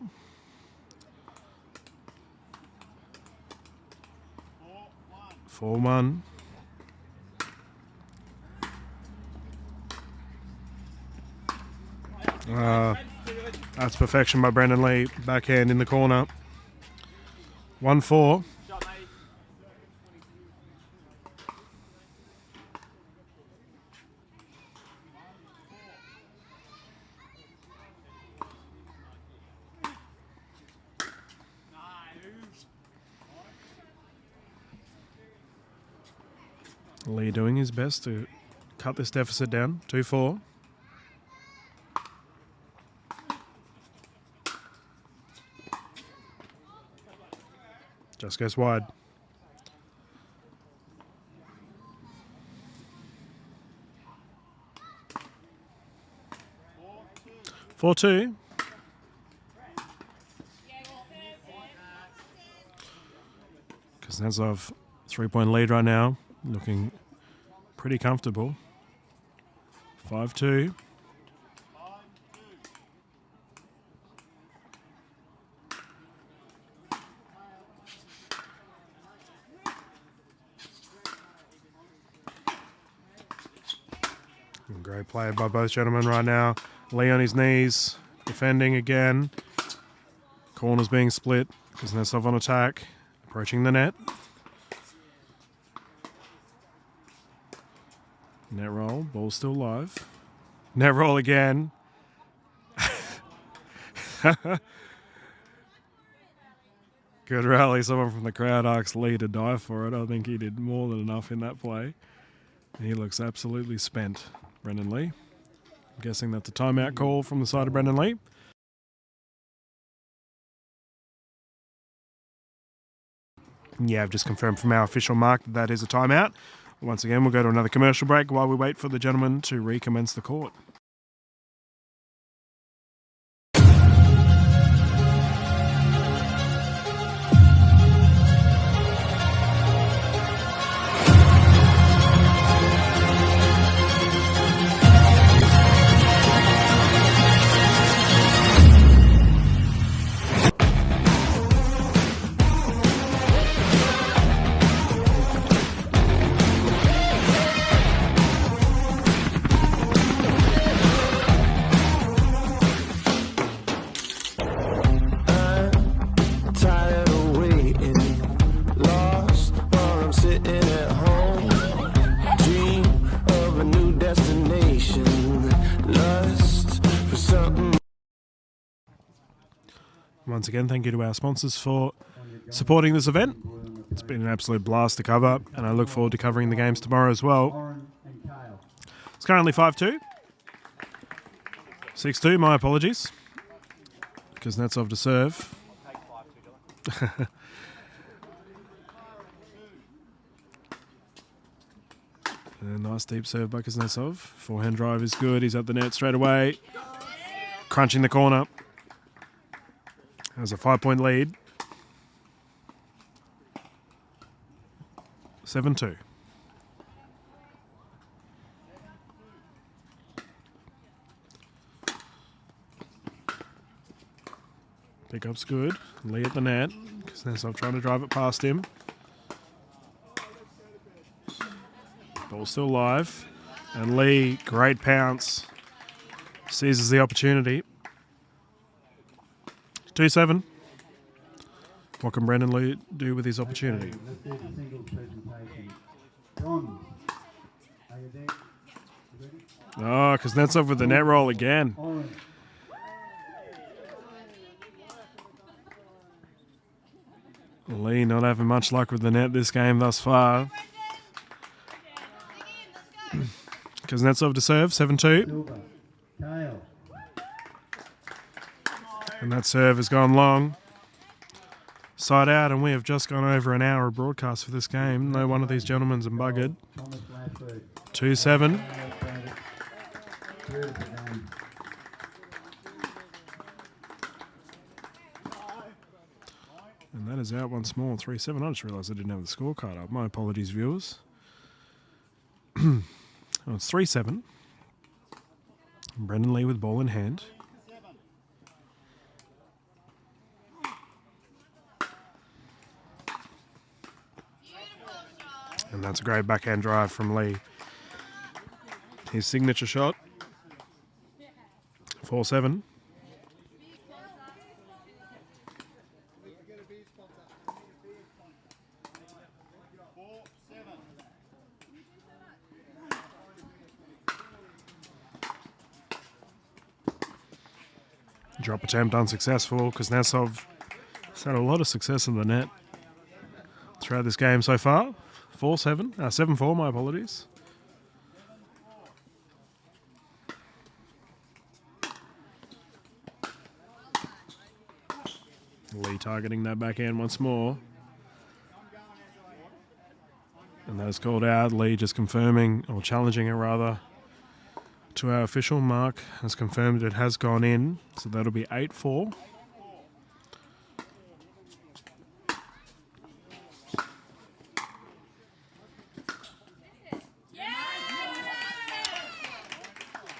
Four one. That's perfection by Brendan Lee. Backhand in the corner. 1-4. Lee doing his best to cut this deficit down. 2-4. Just goes wide. 4-2. Kuznetsov, 3-point lead right now. Looking pretty comfortable. 5-2. Great play by both gentlemen right now. Lee on his knees, defending again. Corners being split. Kuznetsov on attack, approaching the net. Net roll, ball still live. Net roll again. Good rally. Someone from the crowd asked Lee to dive for it. I think he did more than enough in that play. He looks absolutely spent, Brendan Lee. I'm guessing that's a timeout call from the side of Brendan Lee. Yeah, I've just confirmed from our official mark that that is a timeout. Once again, we'll go to another commercial break while we wait for the gentleman to recommence the court. Tired of waiting, lost while I'm sitting at home. Dream of a new destination, lust for something. Once again, thank you to our sponsors for supporting this event. It's been an absolute blast to cover, and I look forward to covering the games tomorrow as well. Oren and Kale. It's currently 5-2. 6-2, my apologies. Kuznetsov to serve. A nice deep serve by Kuznetsov. Forehand drive is good. He's at the net straight away. Crunching the corner. Has a 5-point lead. 7-2. Pickup's good. Lee at the net. Kuznetsov trying to drive it past him. Ball still live. And Lee, great pounce. Seizes the opportunity. 2-7. What can Brendan Lee do with his opportunity? Let's do the singles presentation. Bronze. Are you there? You ready? Oh, Kuznetsov with the net roll again. Oren. Lee not having much luck with the net this game thus far. Kuznetsov to serve, 7-2. Silver. Kale. And that serve has gone long. Side out, and we have just gone over an hour of broadcast for this game. No one of these gentlemen's buggered. Thomas Lashford. 2-7. Beautiful game. And that is out once more, 3-7. I just realised I didn't have the scorecard up. My apologies, viewers. Oh, it's 3-7. Brendan Lee with ball in hand. And that's a great backhand drive from Lee. His signature shot. 4-7. Drop attempt unsuccessful. Kuznetsov has had a lot of success in the net throughout this game so far. 4-7. 7-4, my apologies. Lee targeting that backhand once more. And that's called out. Lee just confirming, or challenging it rather, to our official. Mark has confirmed it has gone in. So that'll be 8-4.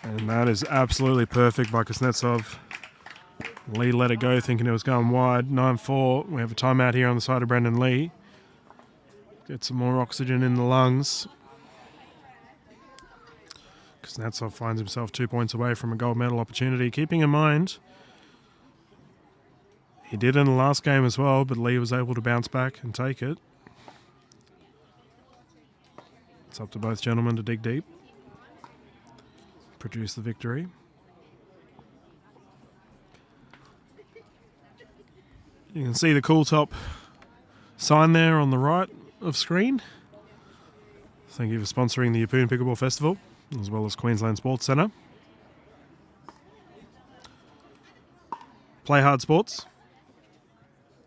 And that is absolutely perfect by Kuznetsov. Lee let it go thinking it was going wide. 9-4. We have a timeout here on the side of Brendan Lee. Get some more oxygen in the lungs. Kuznetsov finds himself 2 points away from a gold medal opportunity. Keeping in mind, he did in the last game as well, but Lee was able to bounce back and take it. It's up to both gentlemen to dig deep. Produce the victory. You can see the Cool Top sign there on the right of screen. Thank you for sponsoring the Yeppoon Pickleball Festival, as well as Queensland Sports Centre. Play Hard Sports.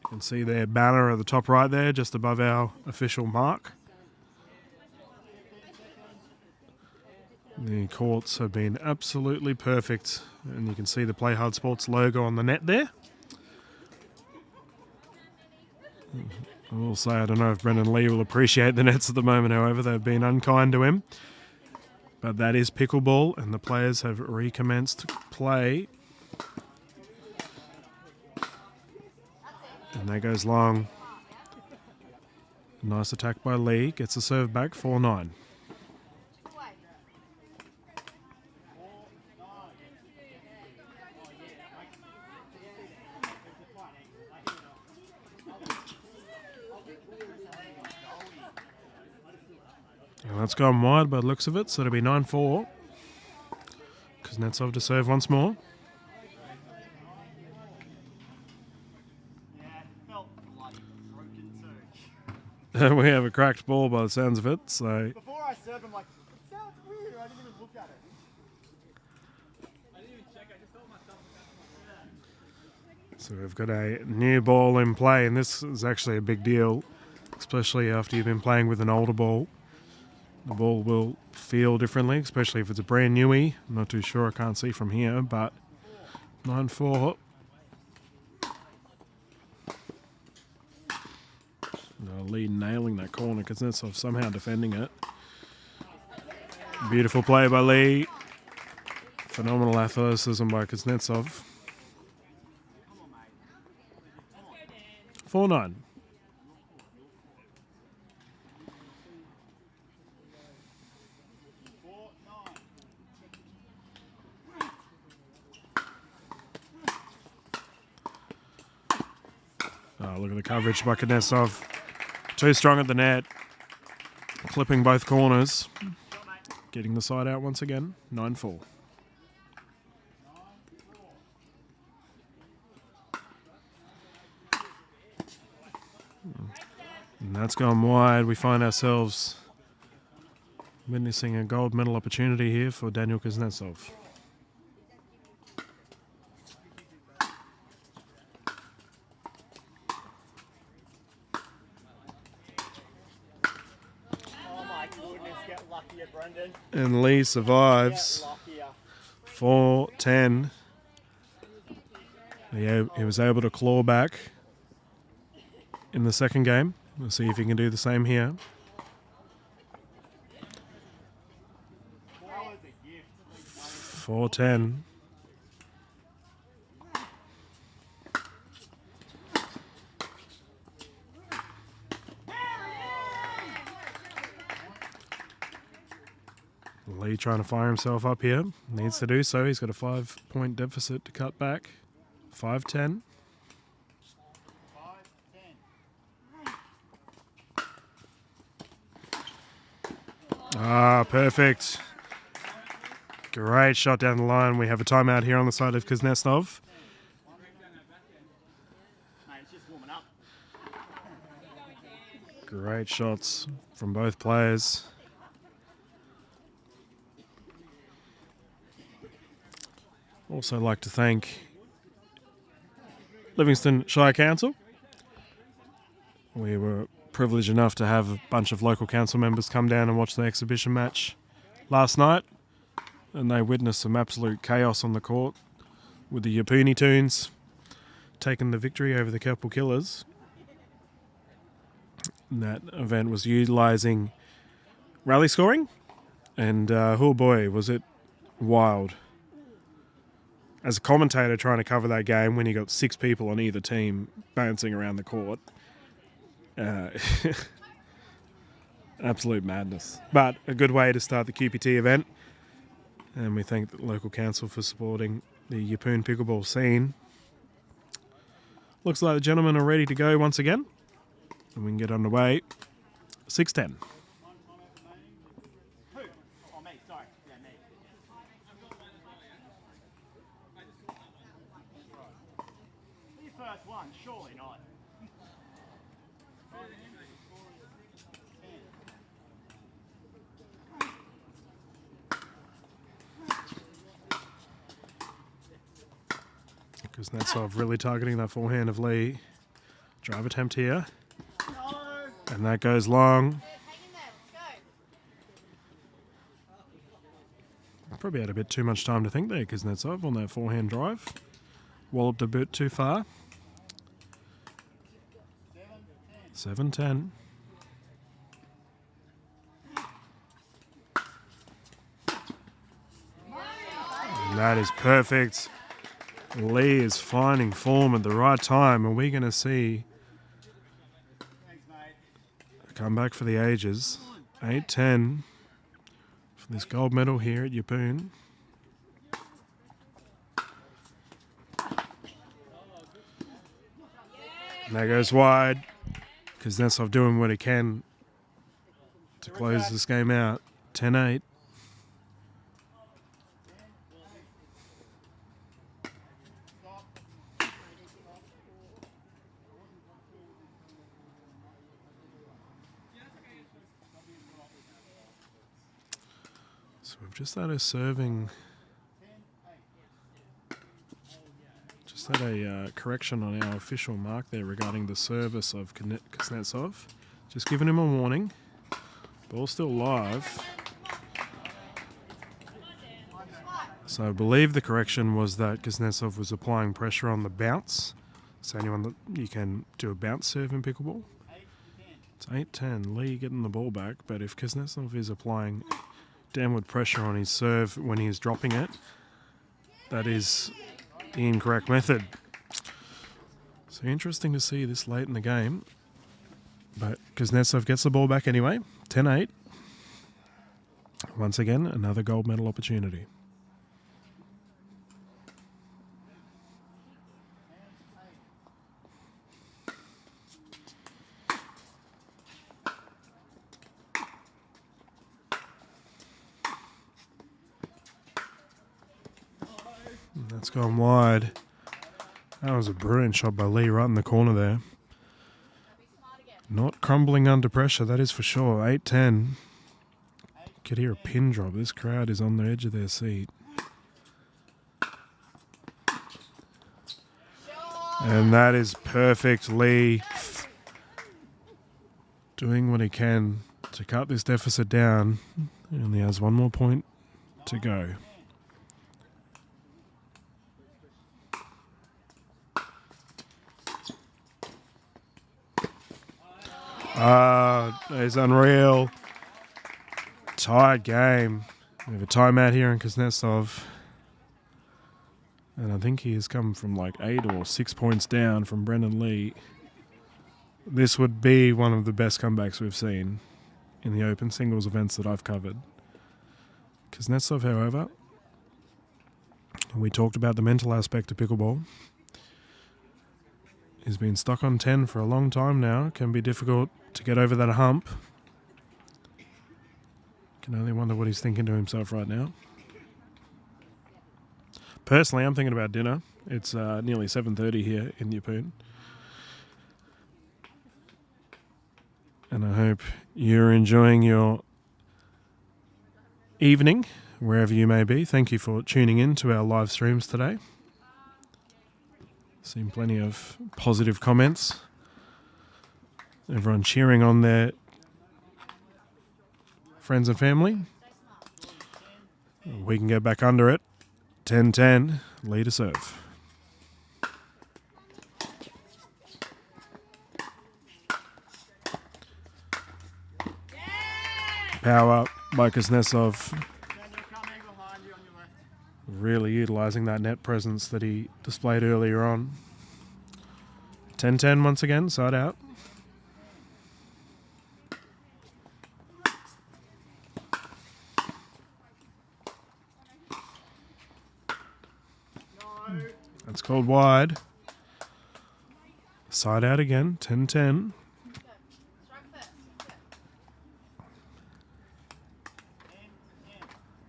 You can see their banner at the top right there, just above our official mark. The courts have been absolutely perfect, and you can see the Play Hard Sports logo on the net there. I will say, I don't know if Brendan Lee will appreciate the nets at the moment, however, they've been unkind to him. But that is pickleball, and the players have recommenced play. And there goes long. Nice attack by Lee, gets the serve back, 4-9. And that's gone wide by the looks of it, so it'll be 9-4. Kuznetsov to serve once more. Yeah, it felt bloody broken too. We have a cracked ball by the sounds of it, so Before I served, I'm like, it sounds weird. I didn't even look at it. So we've got a new ball in play, and this is actually a big deal, especially after you've been playing with an older ball. The ball will feel differently, especially if it's a brand newie. I'm not too sure, I can't see from here, but 9-4. Lee nailing that corner, Kuznetsov somehow defending it. Beautiful play by Lee. Phenomenal athleticism by Kuznetsov. 4-9. Oh, look at the coverage by Kuznetsov. Too strong at the net. Clipping both corners. Getting the side out once again. 9-4. And that's gone wide. We find ourselves witnessing a gold medal opportunity here for Daniel Kuznetsov. Oh my goodness, get luckier, Brendan. And Lee survives. Get luckier. 4-10. He was able to claw back in the second game. We'll see if he can do the same here. That was a gift. 4-10. Lee trying to fire himself up here. Needs to do so. He's got a 5-point deficit to cut back. 5-10. 5-10. Perfect. Great shot down the line. We have a timeout here on the side of Kuznetsov. Mate, it's just warming up. Great Great shots from both players. Also like to thank Livingston Shire Council. We were privileged enough to have a bunch of local council members come down and watch the exhibition match last night, and they witnessed some absolute chaos on the court with the Yapuni Toons taking the victory over the Kelpie Killers. And that event was utilising rally scoring, and oh boy, was it wild. As a commentator trying to cover that game when you got 6 people on either team bouncing around the court, absolute madness. But a good way to start the QPT event, and we thank the local council for supporting the Yeppoon pickleball scene. Looks like the gentlemen are ready to go once again, and we can get underway. 6:10. Who? Oh, me. Sorry. Yeah, me. Your first one, surely not. Kuznetsov really targeting that forehand of Lee. Drive attempt here. And that goes long. Probably had a bit too much time to think there, Kuznetsov, on that forehand drive. Walloped a bit too far. 7-10. And that is perfect. Lee is finding form at the right time, and we're going to see a comeback for the ages. 8-10 for this gold medal here at Yeppoon. And that goes wide. Kuznetsov doing what he can to close this game out. 10-8. So we've just had a serving. Just had a correction on our official mark there regarding the service of Kuznetsov. Just giving him a warning. Ball's still live. So I believe the correction was that Kuznetsov was applying pressure on the bounce. So anyone that you can do a bounce serve in pickleball. It's 8-10. Lee getting the ball back, but if Kuznetsov is applying downward pressure on his serve when he's dropping it, that is the incorrect method. So interesting to see this late in the game. But Kuznetsov gets the ball back anyway. 10-8. Once again, another gold medal opportunity. That's gone wide. That was a brilliant shot by Lee right in the corner there. Not crumbling under pressure, that is for sure. 8-10. Could hear a pin drop. This crowd is on the edge of their seat. And that is perfect. Lee doing what he can to cut this deficit down. He only has one more point to go. It's unreal. Tied game. We have a timeout here in Kuznetsov. And I think he has come from like 8 or 6 points down from Brendan Lee. This would be one of the best comebacks we've seen in the open singles events that I've covered. Kuznetsov, however, we talked about the mental aspect of pickleball. He's been stuck on 10 for a long time now. It can be difficult to get over that hump. Can only wonder what he's thinking to himself right now. Personally, I'm thinking about dinner. It's nearly 7:30 here in Yeppoon. And I hope you're enjoying your evening, wherever you may be. Thank you for tuning in to our live streams today. Seen plenty of positive comments. Everyone cheering on their friends and family. We can get back under it. 10-10, lead to serve. Power by Kuznetsov. Daniel coming behind you on your left. Really utilising that net presence that he displayed earlier on. 10-10 once again, side out. No. That's called wide. Side out again, 10-10.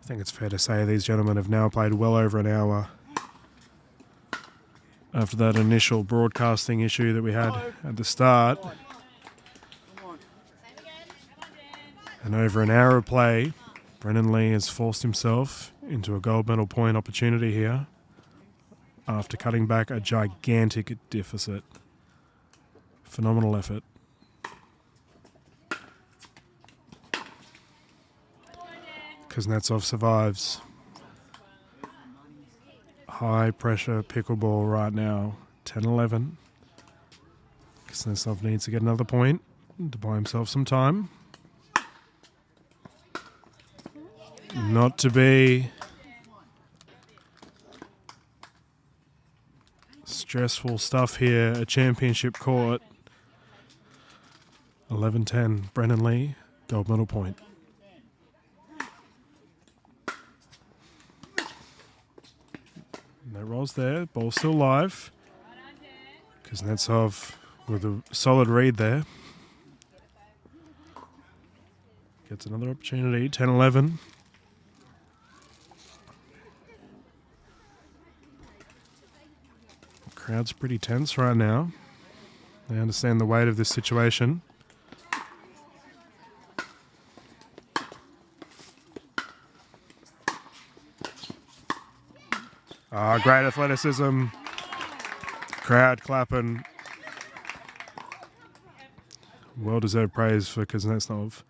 I think it's fair to say these gentlemen have now played well over an hour after that initial broadcasting issue that we had at the start. Come on. And over an hour of play, Brennan Lee has forced himself into a gold medal point opportunity here after cutting back a gigantic deficit. Phenomenal effort. Kuznetsov survives. High pressure pickleball right now. 10-11. Kuznetsov needs to get another point to buy himself some time. Not to be stressful stuff here. A championship court. 11-10. Brennan Lee, gold medal point. No rolls there. Ball still live. Kuznetsov with a solid read there. Gets another opportunity. 10-11. Crowd's pretty tense right now. They understand the weight of this situation. Great athleticism. Crowd clapping. Well-deserved praise for Kuznetsov.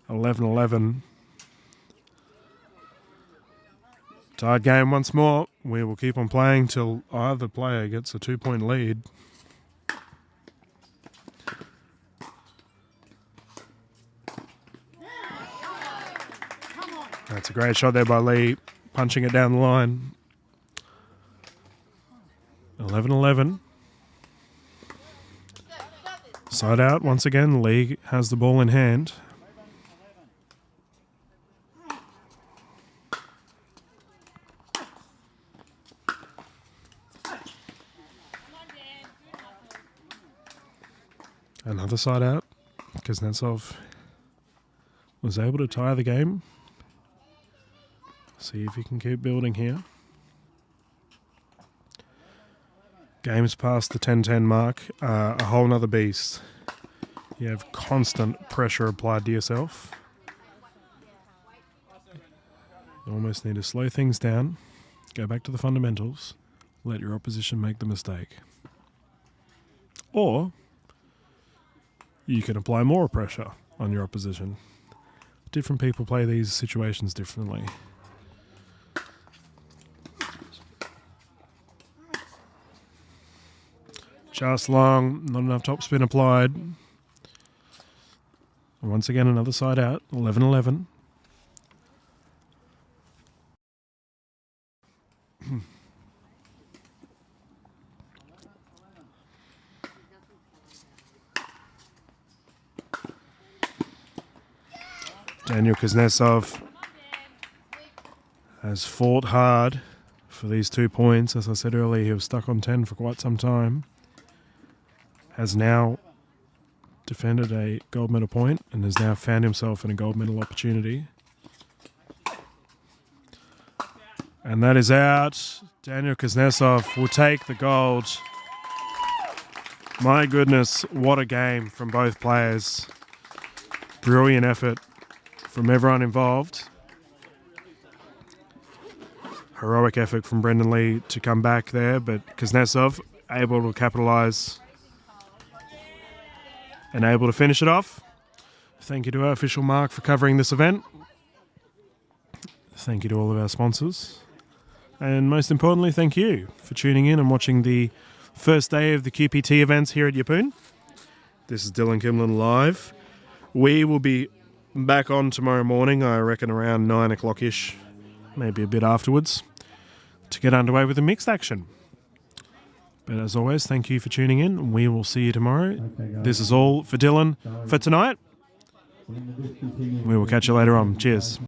11-11. Tied game once more. We will keep on playing till either player gets a 2-point lead. That's a great shot there by Lee, punching it down the line. 11-11. Side out once again. Lee has the ball in hand. Another side out. Kuznetsov was able to tie the game. See if he can keep building here. Games past the 10-10 mark are a whole nother beast. You have constant pressure applied to yourself. You almost need to slow things down, go back to the fundamentals, let your opposition make the mistake. Or you can apply more pressure on your opposition. Different people play these situations differently. Just long, not enough topspin applied. And once again, another side out, 11-11. Daniel Kuznetsov has fought hard for these 2 points. As I said earlier, he was stuck on 10 for quite some time. Has now defended a gold medal point and has now found himself in a gold medal opportunity. And that is out. Daniel Kuznetsov will take the gold. My goodness, what a game from both players. Brilliant effort from everyone involved. Heroic effort from Brendan Lee to come back there, but Kuznetsov able to capitalise and able to finish it off. Thank you to our official Mark for covering this event. Thank you to all of our sponsors. And most importantly, thank you for tuning in and watching the first day of the QPT events here at Yeppoon. This is Dylan Kimlin live. We will be back on tomorrow morning, I reckon around 9 o'clock-ish, maybe a bit afterwards, to get underway with the mixed action. But as always, thank you for tuning in. We will see you tomorrow. This is all for Dylan for tonight. We will catch you later on. Cheers.